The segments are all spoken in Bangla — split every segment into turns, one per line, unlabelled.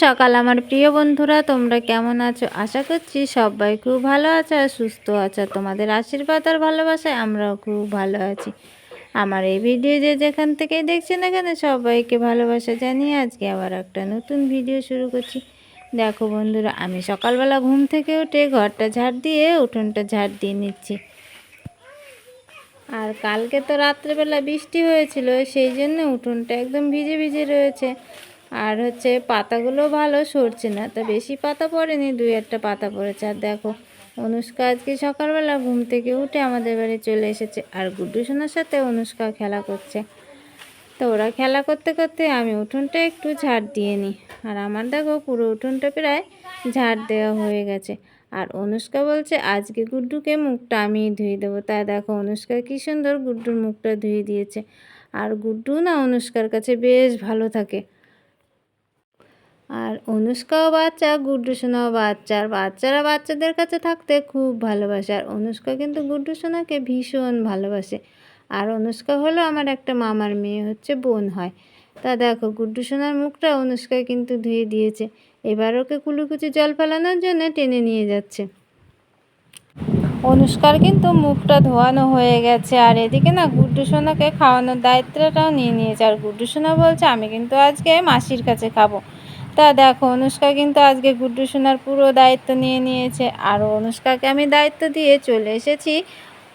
সকাল আমার প্রিয় বন্ধুরা, তোমরা কেমন আছো? আশা করছি সবাই খুব ভালো আছো আর সুস্থ আছো। তোমাদের আশীর্বাদ আর ভালোবাসায় আমরাও খুব ভালো আছি। আমার এই ভিডিও যে যেখান থেকেই দেখছেন এখানে সবাইকে ভালোবাসা জানিয়ে আজকে আবার একটা নতুন ভিডিও শুরু করছি। দেখো বন্ধুরা, আমি সকালবেলা ঘুম থেকে উঠে ঘরটা ঝাড় দিয়ে উঠোনটা ঝাড় দিয়ে নিচ্ছি। আর কালকে তো রাত্রেবেলা বৃষ্টি হয়েছিল, সেই জন্য উঠোনটা একদম ভিজে ভিজে রয়েছে। আর পাতাগুলো ভালো সরছে না, তো বেশি পাতা পড়েনি, দুই একটা পাতা পড়েছে। আর দেখো, অনুষ্কা আজকে সকালবেলা ঘুম থেকে উঠে আমাদের বাড়ি চলে এসেছে আর গুড্ডু সোনার সাথে অনুষ্কা খেলা করছে। তো ওরা খেলা করতে করতে আমি উঠোনটা একটু ঝাড় দিয়ে নিই। আর আমার দেখো পুরো উঠোনটা প্রায় ঝাড় দেওয়া হয়ে গেছে। আর অনুষ্কা বলছে আজকে গুড্ডুকে মুখটা আমিই ধুয়ে দেবো। তাই দেখো অনুষ্কা কী সুন্দর গুড্ডুর মুখটা ধুয়ে দিয়েছে। আর গুড্ডু না অনুষ্কার কাছে বেশ ভালো থাকে। আর অনুষ্কাও বাচ্চা, গুড্ডু সোনাও বাচ্চা, আর বাচ্চারা বাচ্চাদের কাছে থাকতে খুব ভালোবাসে। আর অনুষ্কা কিন্তু গুড্ডু সোনাকে ভীষণ ভালোবাসে। আর অনুষ্কা হলো আমার একটা মামার মেয়ে, বোন হয়। তা দেখো গুড্ডু সোনার মুখটা অনুষ্কা কিন্তু ধুয়ে দিয়েছে। এবার ওকে কুলুকুচি জল ফেলানোর জন্য টেনে নিয়ে যাচ্ছে। অনুষ্কার কিন্তু মুখটা ধোয়ানো হয়ে গেছে। আর এদিকে না গুড্ডু সোনাকে খাওয়ানোর দায়িত্বটাও নিয়ে নিয়েছে। আর গুড্ডু সোনা বলছে আমি কিন্তু আজকে মাসির কাছে খাবো। তা দেখো অনুষ্কা কিন্তু আজকে গুড্ডু সোনার পুরো দায়িত্ব নিয়ে নিয়েছে। আর অনুষ্কাকে আমি দায়িত্ব দিয়ে চলে এসেছি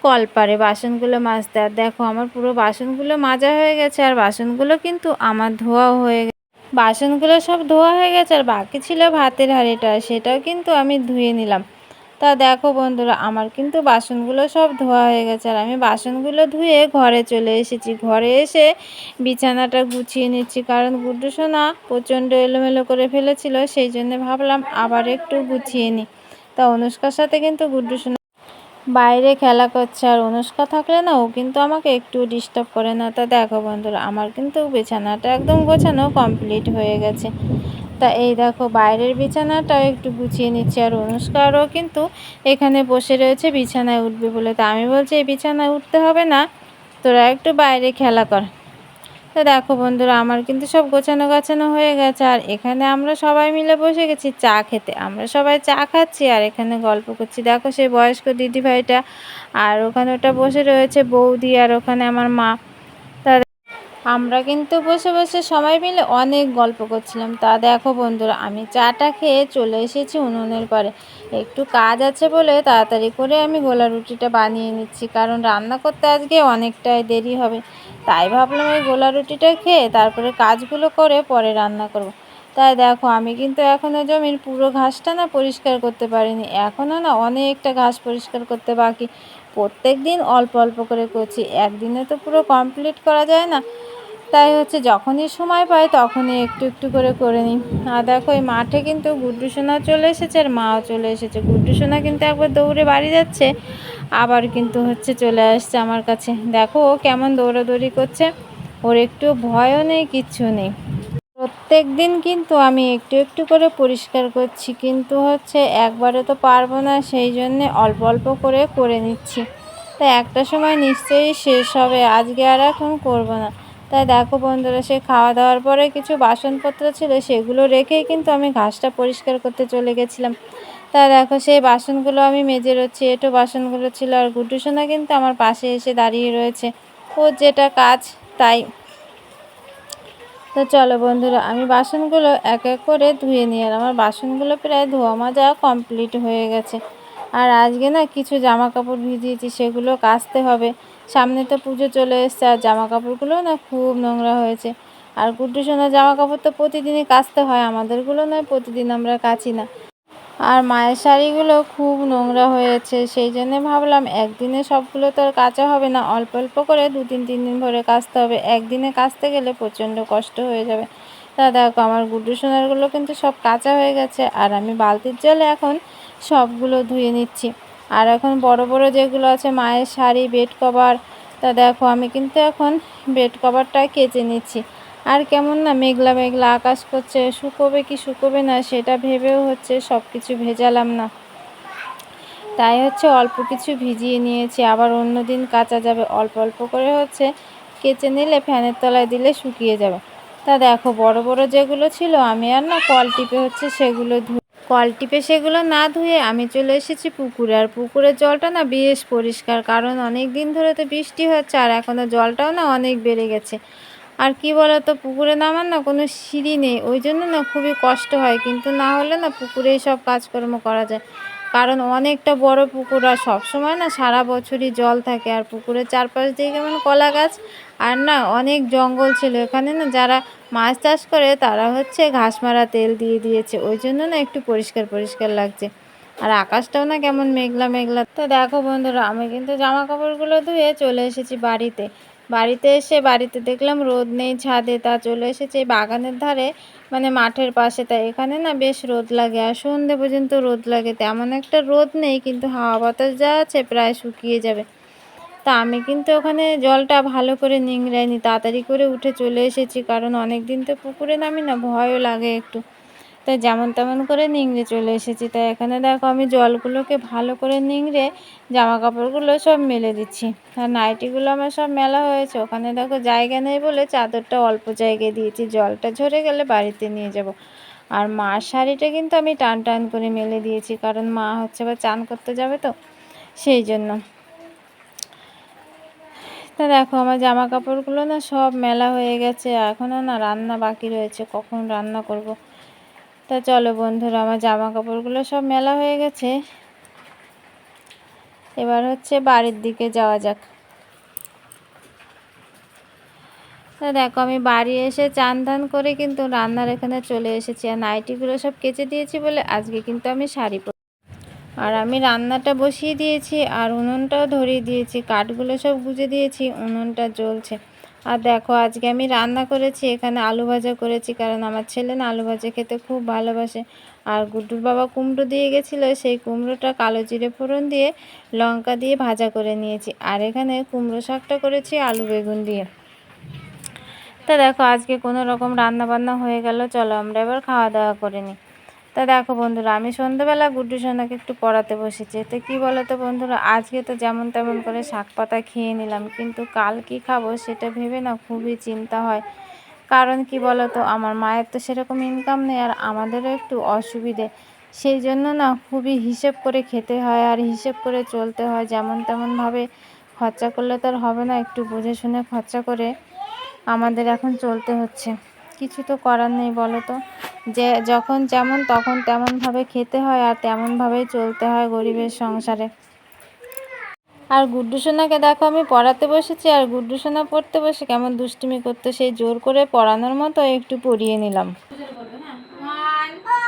কলপারে বাসনগুলো মাজতে। আর দেখো আমার পুরো বাসনগুলো মাজা হয়ে গেছে, আর বাসনগুলো কিন্তু আমার ধোয়াও হয়ে গেছে। বাসনগুলো সব ধোয়া হয়ে গেছে, আর বাকি ছিল ভাতের হাঁড়িটা, সেটাও কিন্তু আমি ধুয়ে নিলাম। তা দেখো বন্ধুরা, আমার কিন্তু বাসনগুলো সব ধোয়া হয়ে গেছে। আর আমি বাসনগুলো ধুয়ে ঘরে চলে এসেছি। ঘরে এসে বিছানাটা গুছিয়ে নিচ্ছি, কারণ গুড্ডু সোনা প্রচণ্ড এলোমেলো করে ফেলেছিল, সেই জন্য ভাবলাম আবার একটু গুছিয়ে নিই। তা অনুষ্কার সাথে কিন্তু গুড্ডু সোনা বাইরে খেলা করছে। আর অনুষ্কা থাকলে না ও কিন্তু আমাকে একটু ডিস্টার্ব করে না। তা দেখো বন্ধুরা, আমার কিন্তু বিছানাটা একদম গোছানো কমপ্লিট হয়ে গেছে। তা এই দেখো বাইরের বিছানাটাও একটু গুছিয়ে নিচ্ছি। আর অনুষ্কারও কিন্তু এখানে বসে রয়েছে বিছানায় উঠবে বলে। তা আমি বলছি এই বিছানায় উঠতে হবে না, তোরা একটু বাইরে খেলা কর। তো দেখো বন্ধুরা, আমার কিন্তু সব গোছানো গাছানো হয়ে গেছে। আর এখানে আমরা সবাই মিলে বসে গেছি চা খেতে। আমরা সবাই চা খাচ্ছি আর এখানে গল্প করছি। দেখো সেই বয়স্ক দিদিভাইটা, আর ওখানে ওটা বসে রয়েছে বৌদি, আর ওখানে আমার মা। আমরা কিন্তু বসে বসে সবাই মিলে অনেক গল্প করছিলাম। তা দেখো বন্ধুরা, আমি চাটা খেয়ে চলে এসেছি উনুনের পাড়ে। একটু কাজ আছে বলে তাড়াতাড়ি করে আমি গোলা রুটিটা বানিয়ে নিচ্ছি, কারণ রান্না করতে আজকে অনেকটাই দেরি হবে। তাই ভাবলাম এই গোলা রুটিটা খেয়ে তারপরে কাজগুলো করে পরে রান্না করব। তাই দেখো আমি কিন্তু এখনও জমির পুরো ঘাসটা না পরিষ্কার করতে পারিনি। এখনও না অনেকটা ঘাস পরিষ্কার করতে বাকি। প্রত্যেক দিন অল্প অল্প করে করছি, একদিনে তো পুরো কমপ্লিট করা যায় না। তাই যখনই সময় পাই তখনই একটু একটু করে নিই। আর দেখো এই মাঠে কিন্তু গুড্ডু সোনা চলে এসেছে আর মাও চলে এসেছে। গুড্ডু সোনা কিন্তু একবার দৌড়ে বাড়ি যাচ্ছে, আবার কিন্তু চলে আসছে আমার কাছে। দেখো ও কেমন দৌড়াদৌড়ি করছে, ওর একটু ভয়ও নেই, কিচ্ছু নেই। প্রত্যেক দিন কিন্তু আমি একটু একটু করে পরিষ্কার করছি, কিন্তু একবারে তো পারবো না, সেই জন্যে অল্প অল্প করে নিচ্ছি। তাই একটা সময় নিশ্চয়ই শেষ হবে, আজকে আর এখন করবো না। তাই দেখো বন্ধুরা, সে খাওয়া দাওয়ার পরে কিছু বাসনপত্র ছিল, সেগুলো রেখেই কিন্তু আমি ঘাসটা পরিষ্কার করতে চলে গেছিলাম। তা দেখো সেই বাসনগুলো আমি মেজে রয়েছি, এঁটো বাসনগুলো ছিল। আর গুড্ডু সোনা কিন্তু আমার পাশে এসে দাঁড়িয়ে রয়েছে, ওর যেটা কাজ তাই। তো চলো বন্ধুরা, আমি বাসনগুলো এক এক করে ধুয়ে নিই। আর আমার বাসনগুলো প্রায় ধোয়া মাজা কমপ্লিট হয়ে গেছে। আর আজকে না কিছু জামা কাপড় ভিজিয়েছি, সেগুলো কাচতে হবে। সামনে তো পুজো চলে এসছে, আর জামা কাপড়গুলো না খুব নোংরা হয়েছে। আর গুড্ডু সোনার জামা কাপড় তো প্রতিদিনই কাচতে হয়, আমাদেরগুলো নয় প্রতিদিন আমরা কাচি না। আর মায়ের শাড়িগুলো খুব নোংরা হয়েছে, সেই জন্যে ভাবলাম একদিনে সবগুলো তো আর কাচা হবে না, অল্প অল্প করে 2-3 দিন ধরে কাচতে হবে। একদিনে কাচতে গেলে প্রচণ্ড কষ্ট হয়ে যাবে। তা দেখো আমার গুড্ডু সোনারগুলো কিন্তু সব কাচা হয়ে গেছে। আর আমি বালতির জলে এখন সবগুলো ধুয়ে নিচ্ছি। আর এখন বড় বড় যেগুলো আছে মায়ের শাড়ি, বেড কভার, তা দেখো আমি কিন্তু এখন বেড কভারটা কেচে নিচ্ছি। আর কেমন না মেঘলা মেঘলা আকাশ করছে, শুকোবে কি শুকোবে না সেটা ভেবেও সব কিছু ভেজালাম না। তাই অল্প কিছু ভিজিয়ে নিয়েছি, আবার অন্য দিন কাচা যাবে। অল্প অল্প করে কেচে নিলে ফ্যানের তলায় দিলে শুকিয়ে যাবে। তা দেখো বড় বড় যেগুলো ছিল আমি আর না কল টিপে হচ্ছে সেগুলো কল টিপে সেগুলো না ধুয়ে আমি চলে এসেছি পুকুরে। আর পুকুরের জলটা না বেশ পরিষ্কার, কারণ অনেক দিন ধরে তো বৃষ্টি হচ্ছে আর এখনও জলটাও না অনেক বেড়ে গেছে। আর কি বলো তো, পুকুরে নামার না কোনো সিঁড়ি নেই, ওই জন্য না খুবই কষ্ট হয়, কিন্তু না হলে না পুকুরেই সব কাজকর্ম করা যায়, কারণ অনেকটা বড় পুকুর আর সবসময় না সারা বছরই জল থাকে। আর পুকুরের চারপাশ দিয়ে কেমন কলা গাছ আর না অনেক জঙ্গল ছিল, এখানে না যারা মাছ চাষ করে তারা হচ্ছে ঘাস মারা তেল দিয়ে দিয়েছে, ওই জন্য না একটু পরিষ্কার পরিষ্কার লাগছে। আর আকাশটাও না কেমন মেঘলা মেঘলা। তো দেখো বন্ধুরা, আমি কিন্তু জামা কাপড়গুলো ধুয়ে চলে এসেছি বাড়িতে। বাড়িতে এসে বাড়িতে দেখলাম রোদ নেই ছাদে, তা চলে এসেছি বাগানের ধারে, মানে মাঠের পাশে। তাই এখানে না বেশ রোদ লাগে আর সন্ধে পর্যন্ত রোদ লাগে, তেমন একটা রোদ নেই, কিন্তু হাওয়া বাতাস যা আছে প্রায় শুকিয়ে যাবে। তা আমি কিন্তু ওখানে জলটা ভালো করে নিংড়াইনি, তাড়াতাড়ি করে উঠে চলে এসেছি, কারণ অনেক দিন তো পুকুরে নামি না, ভয়ও লাগে একটু। তাই যেমন তেমন করে নিংড়ে চলে এসেছি। তাই এখানে দেখো আমি জলগুলোকে ভালো করে নিংড়ে জামা কাপড়গুলো সব মেলে দিচ্ছি। আর নাইটিগুলো আমার সব মেলা হয়েছে, ওখানে দেখো জায়গা নেই বলে চাদরটা অল্প জায়গায় দিয়েছি, জলটা ঝরে গেলে বাড়িতে নিয়ে যাব। আর মার শাড়িটা কিন্তু আমি টান টান করে মেলে দিয়েছি, কারণ মা হচ্ছে আবার চান করতে যাবে তো সেই জন্য। তা দেখো আমার জামা কাপড়গুলো না সব মেলা হয়ে গেছে, এখনও না রান্না বাকি রয়েছে, কখন রান্না করব। তা চলো বন্ধুরা, আমার জামা কাপড়গুলো সব মেলা হয়ে গেছে, এবার হচ্ছে বাড়ির দিকে যাওয়া যাক। তা দেখো আমি বাড়ি এসে চান ধান করে কিন্তু রান্নার এখানে চলে এসেছি, আর নাইটিগুলো সব কেচে দিয়েছি বলে আজকে কিন্তু আমি শাড়ি পরি। আর আমি রান্নাটা বসিয়ে দিয়েছি আর উনুনটাও ধরিয়ে দিয়েছি, কাঠগুলো সব গুজে দিয়েছি, উনুনটা জ্বলছে। আর দেখো আজকে আমি রান্না করেছি, এখানে আলু ভাজা করেছি, কারণ আমার ছেলে না আলু ভাজা খেতে খুব ভালোবাসে। আর গুড্ডুর বাবা কুমড়ো দিয়ে গেছিলো, সেই কুমড়োটা কালো জিরে ফোড়ন দিয়ে লঙ্কা দিয়ে ভাজা করে নিয়েছি। আর এখানে কুমড়ো শাকটা করেছি আলু বেগুন দিয়ে। তা দেখো আজকে কোনো রকম রান্না বান্না হয়ে গেল, চলো আমরা এবার খাওয়া দাওয়া করে নিই। তা দেখো বন্ধুরা, আমি সন্ধ্যাবেলা গুড্ডু সোনাকে একটু পড়াতে বসেছি। তো কী বলো তো বন্ধুরা, আজকে তো যেমন তেমন করে শাক পাতা খেয়ে নিলাম, কিন্তু কাল কি খাবো সেটা ভেবে না খুবই চিন্তা হয়। কারণ কি বলো তো, আমার মায়ের তো সেরকম ইনকাম নেই আর আমাদেরও একটু অসুবিধে, সেই জন্য না খুবই হিসেব করে খেতে হয় আর হিসেব করে চলতে হয়। যেমন তেমনভাবে খরচা করলে তো আর হবে না, একটু বুঝে শুনে খরচা করে আমাদের এখন চলতে হচ্ছে। কিছু তো করার নেই বলো তো, যে যখন যেমন তখন তেমনভাবে খেতে হয় আর তেমনভাবেই চলতে হয় গরিবের সংসারে। আর গুড্ডু সোনাকে দেখো আমি পড়াতে বসেছি, আর গুড্ডু সোনা পড়তে বসে কেমন দুষ্টুমি করতে, সেই জোর করে পড়ানোর মতো একটু পড়িয়ে নিলাম।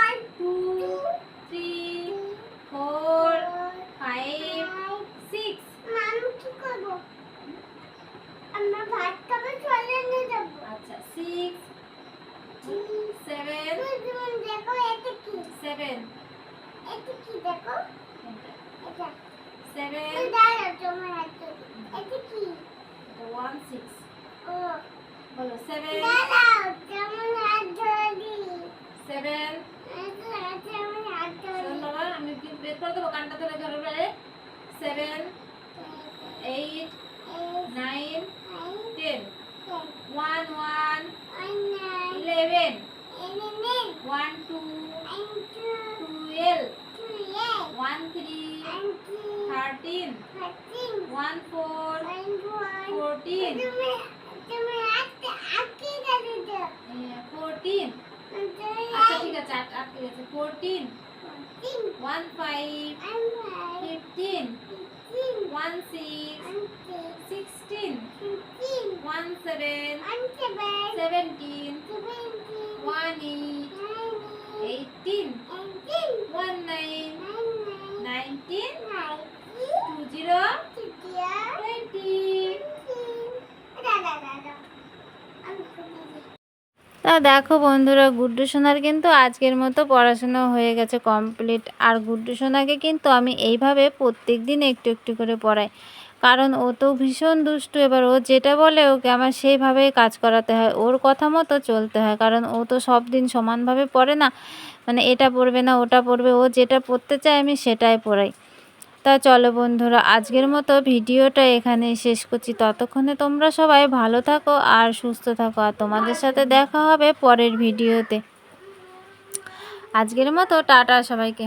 1 2 3 4 5 6 আমরা ভাত খাবে চলে নিয়ে যাব। আচ্ছা 6 7 দেখো এটা কি 7 এটা কি দেখো এটা 7 দাঁড়াও তোমার হাতে এটা কি 1 6 ও বলো 7 দাঁড়াও তোমার হাত ধরি 7 আচ্ছা আমার হাত ধরি শোন বাবা, আমি বের করে দেবো, কানটা ধরে ধরে 7 8 9 10 1 1 11 1 2 12 1 3 13 1 4 14 14 আচ্ছা ঠিক আছে, আটকে গেছে 14 1 5 15 1 6 16 1 7 17 1 8 18 1 9 19 20 20 তা দেখো বন্ধুরা, গুড্ডু সোনার কিন্তু আজকের মতো পড়াশোনা হয়ে গেছে কমপ্লিট। আর গুড্ডু সোনাকে কিন্তু আমি এইভাবে প্রত্যেক দিন একটু একটু করে পড়াই, কারণ ও তো ভীষণ দুষ্টু। এবার ও যেটা বলে ওকে আমার সেইভাবেই কাজ করাতে হয়, ওর কথা মতো চলতে হয়, কারণ ও তো সব দিন সমানভাবে পড়ে না, মানে এটা পড়বে না ওটা পড়বে, ও যেটা পড়তে চায় আমি সেটাই পড়াই। তা চলো বন্ধুরা, আজকের মতো ভিডিওটা এখানেই শেষ করছি। ততক্ষণে তোমরা সবাই ভালো থাকো আর সুস্থ থাকো, আর তোমাদের সাথে দেখা হবে পরের ভিডিওতে। আজকের মতো টাটা সবাইকে।